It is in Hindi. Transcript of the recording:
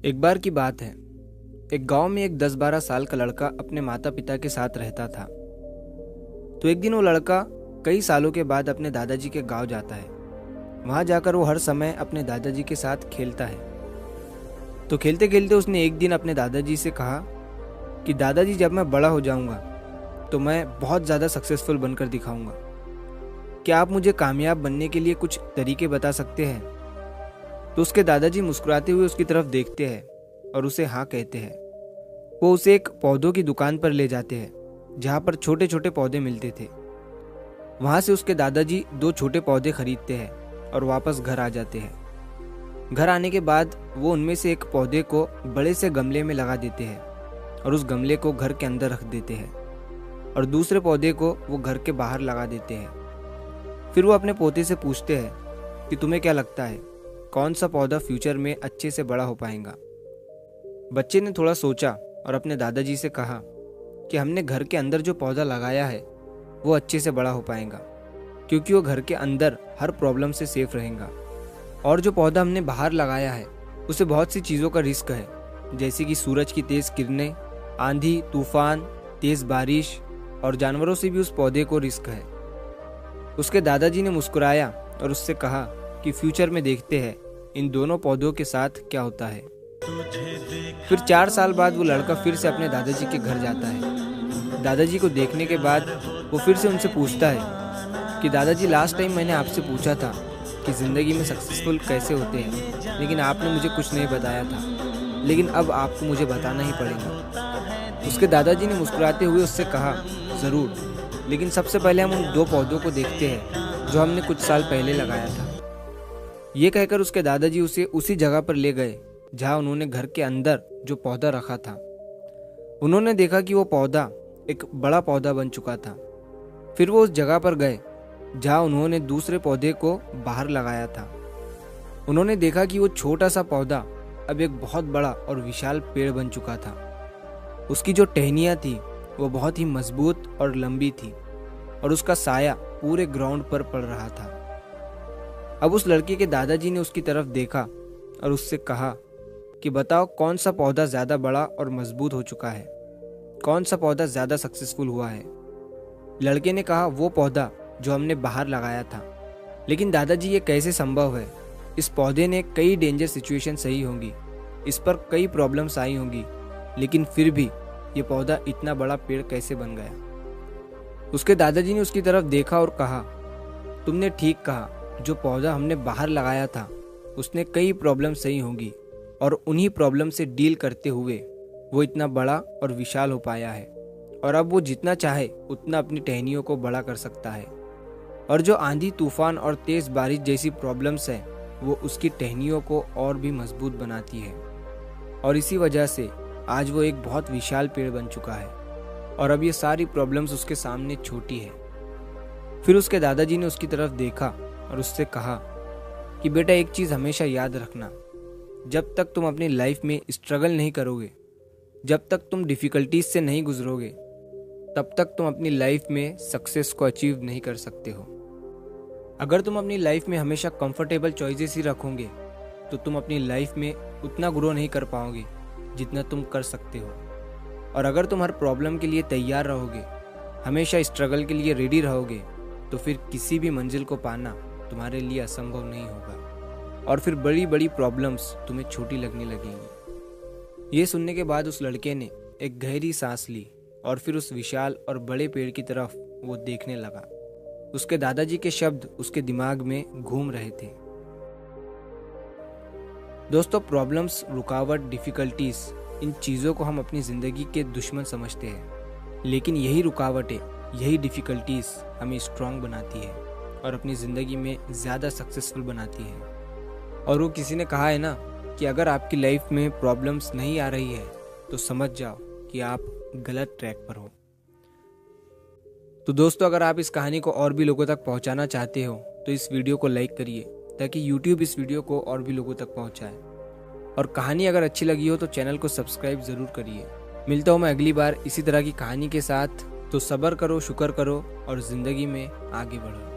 एक बार की बात है। एक गांव में एक 10-12 साल का लड़का अपने माता पिता के साथ रहता था। तो एक दिन वो लड़का कई सालों के बाद अपने दादाजी के गांव जाता है। वहां जाकर वो हर समय अपने दादाजी के साथ खेलता है। तो खेलते खेलते उसने एक दिन अपने दादाजी से कहा कि दादाजी, जब मैं बड़ा हो जाऊंगा तो मैं बहुत ज़्यादा सक्सेसफुल बनकर दिखाऊंगा। क्या आप मुझे कामयाब बनने के लिए कुछ तरीके बता सकते हैं? तो उसके दादाजी मुस्कुराते हुए उसकी तरफ देखते हैं और उसे हाँ कहते हैं। वो उसे एक पौधों की दुकान पर ले जाते हैं जहाँ पर छोटे छोटे पौधे मिलते थे। वहाँ से उसके दादाजी 2 छोटे पौधे खरीदते हैं और वापस घर आ जाते हैं। घर आने के बाद वो उनमें से एक पौधे को बड़े से गमले में लगा देते हैं और उस गमले को घर के अंदर रख देते हैं और दूसरे पौधे को वो घर के बाहर लगा देते हैं। फिर वो अपने पोते से पूछते हैं कि तुम्हें क्या लगता है, कौन सा पौधा फ्यूचर में अच्छे से बड़ा हो पाएगा? बच्चे ने थोड़ा सोचा और अपने दादाजी से कहा कि हमने घर के अंदर जो पौधा लगाया है वो अच्छे से बड़ा हो पाएगा, क्योंकि वो घर के अंदर हर प्रॉब्लम से सेफ रहेगा। और जो पौधा हमने बाहर लगाया है उसे बहुत सी चीज़ों का रिस्क है, जैसे कि सूरज की तेज़ किरणें, आंधी तूफान, तेज़ बारिश और जानवरों से भी उस पौधे को रिस्क है। उसके दादाजी ने मुस्कुराया और उससे कहा कि फ्यूचर में देखते हैं इन दोनों पौधों के साथ क्या होता है। फिर 4 साल बाद वो लड़का फिर से अपने दादाजी के घर जाता है। दादाजी को देखने के बाद वो फिर से उनसे पूछता है कि दादाजी, लास्ट टाइम मैंने आपसे पूछा था कि ज़िंदगी में सक्सेसफुल कैसे होते हैं, लेकिन आपने मुझे कुछ नहीं बताया था, लेकिन अब आपको मुझे बताना ही पड़ेगा। उसके दादाजी ने मुस्कुराते हुए उससे कहा, ज़रूर, लेकिन सबसे पहले हम उन 2 पौधों को देखते हैं जो हमने कुछ साल पहले लगाया था। ये कहकर उसके दादाजी उसे उसी जगह पर ले गए जहाँ उन्होंने घर के अंदर जो पौधा रखा था। उन्होंने देखा कि वो पौधा एक बड़ा पौधा बन चुका था। फिर वो उस जगह पर गए जहाँ उन्होंने दूसरे पौधे को बाहर लगाया था। उन्होंने देखा कि वो छोटा सा पौधा अब एक बहुत बड़ा और विशाल पेड़ बन चुका था। उसकी जो टहनियाँ थी वो बहुत ही मजबूत और लंबी थी और उसका साया पूरे ग्राउंड पर पड़ रहा था। अब उस लड़के के दादाजी ने उसकी तरफ देखा और उससे कहा कि बताओ, कौन सा पौधा ज़्यादा बड़ा और मजबूत हो चुका है, कौन सा पौधा ज़्यादा सक्सेसफुल हुआ है? लड़के ने कहा, वो पौधा जो हमने बाहर लगाया था। लेकिन दादाजी, ये कैसे संभव है? इस पौधे ने कई डेंजर सिचुएशन सही होंगी, इस पर कई प्रॉब्लम्स आई होंगी, लेकिन फिर भी ये पौधा इतना बड़ा पेड़ कैसे बन गया? उसके दादाजी ने उसकी तरफ देखा और कहा, तुमने ठीक कहा, जो पौधा हमने बाहर लगाया था उसने कई प्रॉब्लम सही होंगी और उन्हीं प्रॉब्लम से डील करते हुए वो इतना बड़ा और विशाल हो पाया है, और अब वो जितना चाहे उतना अपनी टहनियों को बड़ा कर सकता है। और जो आंधी तूफान और तेज़ बारिश जैसी प्रॉब्लम्स हैं वो उसकी टहनियों को और भी मजबूत बनाती है, और इसी वजह से आज वो एक बहुत विशाल पेड़ बन चुका है और अब ये सारी प्रॉब्लम्स उसके सामने छोटी है। फिर उसके दादाजी ने उसकी तरफ देखा और उससे कहा कि बेटा, एक चीज़ हमेशा याद रखना, जब तक तुम अपनी लाइफ में स्ट्रगल नहीं करोगे, जब तक तुम डिफ़िकल्टीज से नहीं गुजरोगे, तब तक तुम अपनी लाइफ में सक्सेस को अचीव नहीं कर सकते हो। अगर तुम अपनी लाइफ में हमेशा कंफर्टेबल चॉइसेस ही रखोगे तो तुम अपनी लाइफ में उतना ग्रो नहीं कर पाओगे जितना तुम कर सकते हो। और अगर तुम हर प्रॉब्लम के लिए तैयार रहोगे, हमेशा स्ट्रगल के लिए रेडी रहोगे, तो फिर किसी भी मंजिल को पाना तुम्हारे लिए असंभव नहीं होगा और फिर बड़ी बड़ी प्रॉब्लम्स तुम्हें छोटी लगने लगेंगी। ये सुनने के बाद उस लड़के ने एक गहरी सांस ली और फिर उस विशाल और बड़े पेड़ की तरफ वो देखने लगा। उसके दादाजी के शब्द उसके दिमाग में घूम रहे थे। दोस्तों, प्रॉब्लम्स, रुकावट, डिफ़िकल्टीज, इन चीज़ों को हम अपनी ज़िंदगी के दुश्मन समझते हैं, लेकिन यही रुकावटें, यही डिफ़िकल्टीज हमें स्ट्रांग बनाती है और अपनी ज़िंदगी में ज़्यादा सक्सेसफुल बनाती है। और वो किसी ने कहा है ना कि अगर आपकी लाइफ में प्रॉब्लम्स नहीं आ रही है तो समझ जाओ कि आप गलत ट्रैक पर हो। तो दोस्तों, अगर आप इस कहानी को और भी लोगों तक पहुंचाना चाहते हो तो इस वीडियो को लाइक करिए ताकि YouTube इस वीडियो को और भी लोगों तक पहुंचाए। और कहानी अगर अच्छी लगी हो तो चैनल को सब्सक्राइब ज़रूर करिए। मिलता हूँ मैं अगली बार इसी तरह की कहानी के साथ। तो सब्र करो, शुक्र करो और ज़िंदगी में आगे बढ़ो।